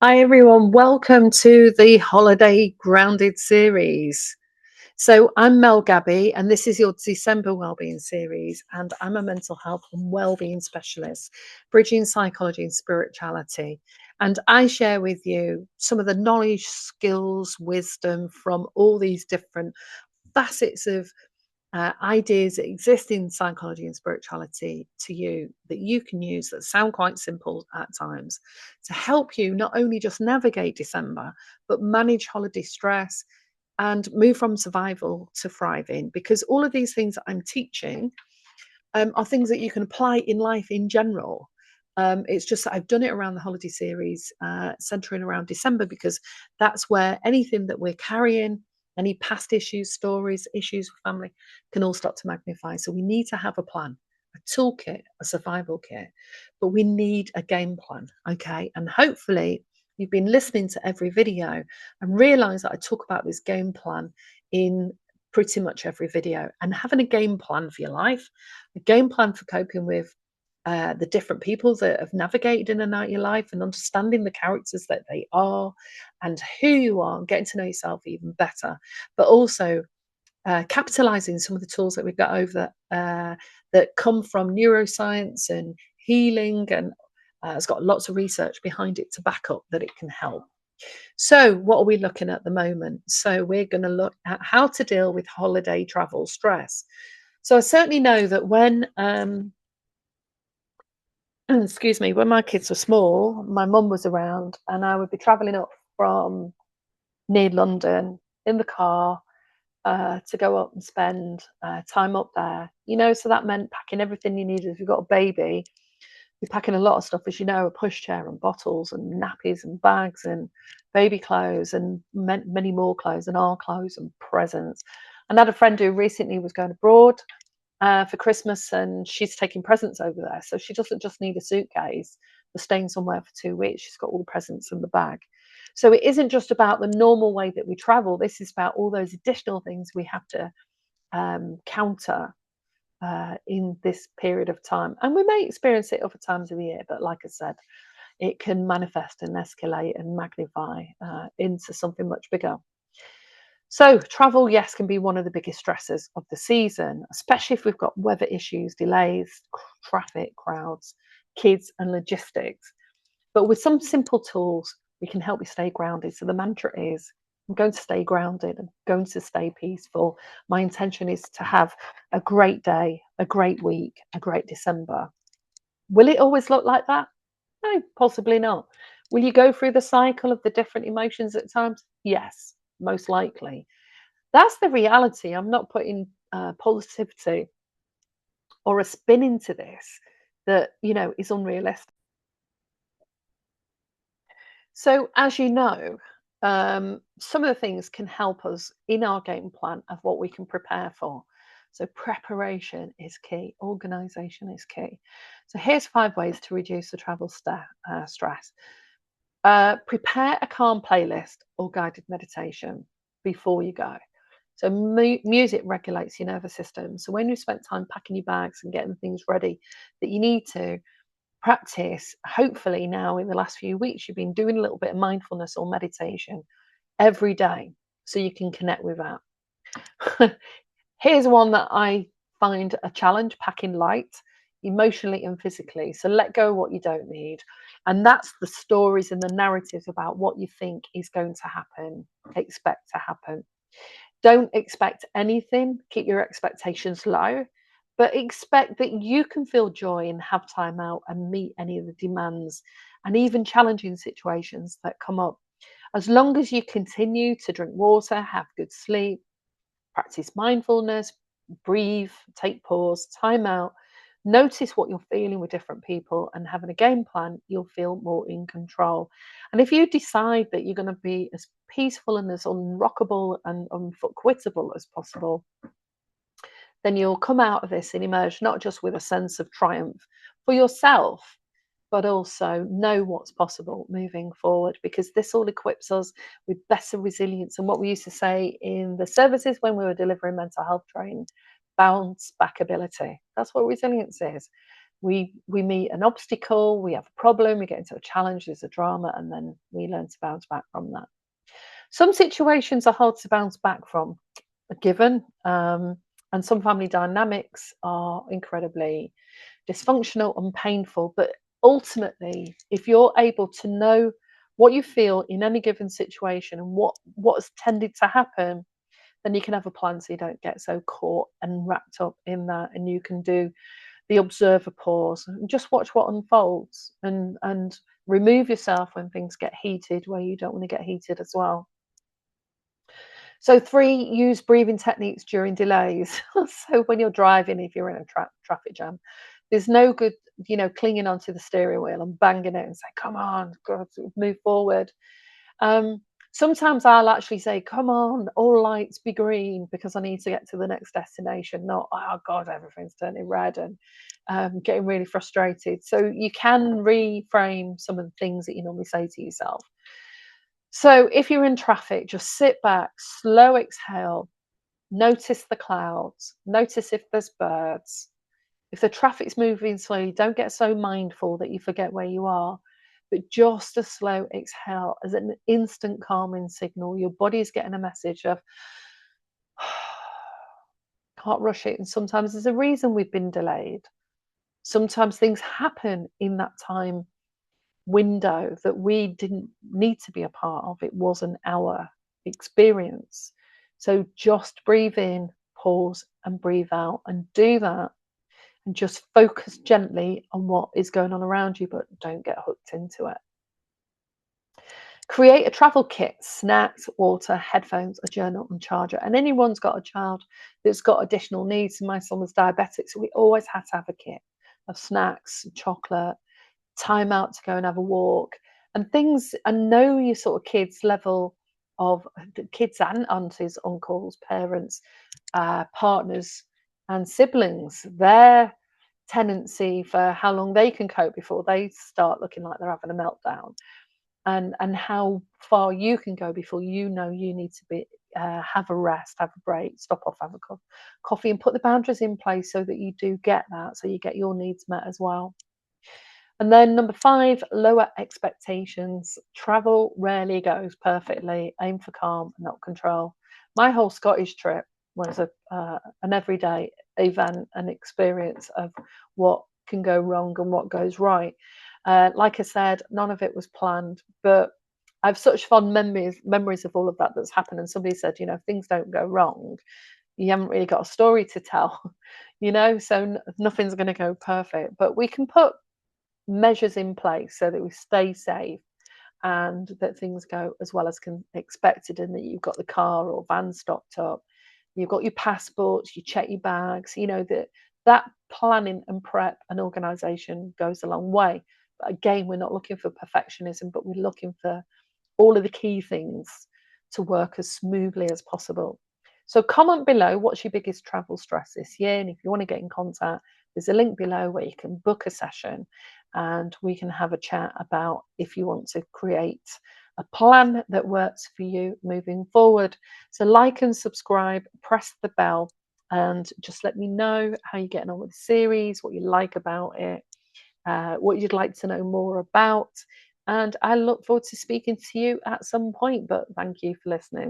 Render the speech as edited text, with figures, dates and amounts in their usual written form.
Hi everyone, welcome to the Holiday Grounded series. So I'm Mel Gabbi and this is your December Wellbeing Series, and I'm a mental health and wellbeing specialist, bridging psychology and spirituality. And I share with you some of the knowledge, skills, wisdom from all these different facets of ideas that exist in psychology and spirituality to you that you can use that sound quite simple at times to help you not only just navigate December, but manage holiday stress and move from survival to thriving. Because all of these things that I'm teaching are things that you can apply in life in general. It's just that I've done it around the holiday series, centering around December, because that's where anything that we're carrying, any past issues, stories, issues with family, can all start to magnify. So we need to have a plan, a toolkit, a survival kit, but we need a game plan. Okay. And hopefully you've been listening to every video and realize that I talk about this game plan in pretty much every video, and having a game plan for your life, a game plan for coping with the different people that have navigated in and out your life, and understanding the characters that they are and who you are, and getting to know yourself even better, but also capitalizing some of the tools that we've got over that come from neuroscience and healing, and it's got lots of research behind it to back up that it can help. So, what are we looking at the moment? So, we're going to look at how to deal with holiday travel stress. So, I certainly know that when, excuse me, when my kids were small, my mum was around and I would be traveling up from near London in the car to go up and spend time up there. So that meant packing everything you needed. If you've got a baby, you're packing a lot of stuff, as you know, a pushchair and bottles and nappies and bags and baby clothes and many more clothes and our clothes and presents. And I had a friend who recently was going abroad for Christmas, and she's taking presents over there. So she doesn't just need a suitcase for staying somewhere for 2 weeks. She's got all the presents in the bag. So it isn't just about the normal way that we travel. This is about all those additional things we have to counter in this period of time. And we may experience it other times of the year, but like I said, it can manifest and escalate and magnify into something much bigger. So, travel, yes, can be one of the biggest stresses of the season, especially if we've got weather issues, delays, traffic, crowds, kids, and logistics. But with some simple tools, we can help you stay grounded. So, the mantra is I'm going to stay grounded, I'm going to stay peaceful. My intention is to have a great day, a great week, a great December. Will it always look like that? No, possibly not. Will you go through the cycle of the different emotions at times? Yes, most likely. That's the reality. I'm not putting positivity or a spin into this that, is unrealistic. So, as you know, some of the things can help us in our game plan of what we can prepare for. So, preparation is key, organization is key. So, here's 5 ways to reduce the travel stress. Prepare a calm playlist or guided meditation before you go. So, music regulates your nervous system. So, when you spent time packing your bags and getting things ready that you need to, practice, hopefully now in the last few weeks, you've been doing a little bit of mindfulness or meditation every day so you can connect with that. Here's one that I find a challenge: packing light, emotionally and physically. So let go of what you don't need. And that's the stories and the narratives about what you think is going to happen, expect to happen. Don't expect anything, keep your expectations low, but expect that you can feel joy and have time out and meet any of the demands and even challenging situations that come up. As long as you continue to drink water, have good sleep, practice mindfulness, breathe, take pause, time out, notice what you're feeling with different people, and having a game plan, you'll feel more in control. And if you decide that you're going to be as peaceful and as unrockable and unfuckwittable as possible, then you'll come out of this and emerge not just with a sense of triumph for yourself, but also know what's possible moving forward, because this all equips us with better resilience. And what we used to say in the services when we were delivering mental health training, bounce back ability. That's what resilience is. We meet an obstacle, we have a problem, we get into a challenge, there's a drama, and then we learn to bounce back from that. Some situations are hard to bounce back from, a given, and some family dynamics are incredibly dysfunctional and painful. But ultimately, if you're able to know what you feel in any given situation and what's tended to happen, then you can have a plan so you don't get so caught and wrapped up in that, and you can do the observer pause and just watch what unfolds, and remove yourself when things get heated where you don't want to get heated as well. So 3, use breathing techniques during delays. So when you're driving, if you're in a traffic jam, there's no good, clinging onto the steering wheel and banging it and say, "Come on, God, move forward." Um, Sometimes I'll actually say, "Come on, all lights be green," because I need to get to the next destination, not, "Oh God, everything's turning red," and getting really frustrated. So you can reframe some of the things that you normally say to yourself. So if you're in traffic, just sit back, slow exhale, notice the clouds, notice if there's birds. If the traffic's moving slowly, don't get so mindful that you forget where you are, but just a slow exhale as an instant calming signal. Your body's getting a message of, can't rush it. And sometimes there's a reason we've been delayed. Sometimes things happen in that time window that we didn't need to be a part of. It wasn't our experience. So just breathe in, pause, and breathe out, and do that. And just focus gently on what is going on around you, but don't get hooked into it. Create a travel kit: snacks, water, headphones, a journal, and charger. And anyone's got a child that's got additional needs. My son was diabetic, so we always had to have a kit of snacks, chocolate, time out to go and have a walk, and things, and know your sort of kids' level of kids and aunties, uncles, parents, partners, and siblings, their tendency for how long they can cope before they start looking like they're having a meltdown, and how far you can go before you know you need to be have a rest, have a break, stop off, have a coffee, and put the boundaries in place so that you do get that, so you get your needs met as well. And then number 5, lower expectations. Travel rarely goes perfectly. Aim for calm, not control. My whole Scottish trip was an everyday event, an experience of what can go wrong and what goes right. Like I said, none of it was planned, but I've such fond memories of all of that that's happened. And somebody said, if things don't go wrong, you haven't really got a story to tell, so nothing's going to go perfect. But we can put measures in place so that we stay safe and that things go as well as expected, and that you've got the car or van stocked up, you've got your passports, you check your bags, that planning and prep and organisation goes a long way. But again, we're not looking for perfectionism, but we're looking for all of the key things to work as smoothly as possible. So comment below, what's your biggest travel stress this year? And if you want to get in contact, there's a link below where you can book a session and we can have a chat about if you want to create a plan that works for you moving forward. So like and subscribe, press the bell, and just let me know how you're getting on with the series, what you like about it, what you'd like to know more about. And I look forward to speaking to you at some point, but thank you for listening.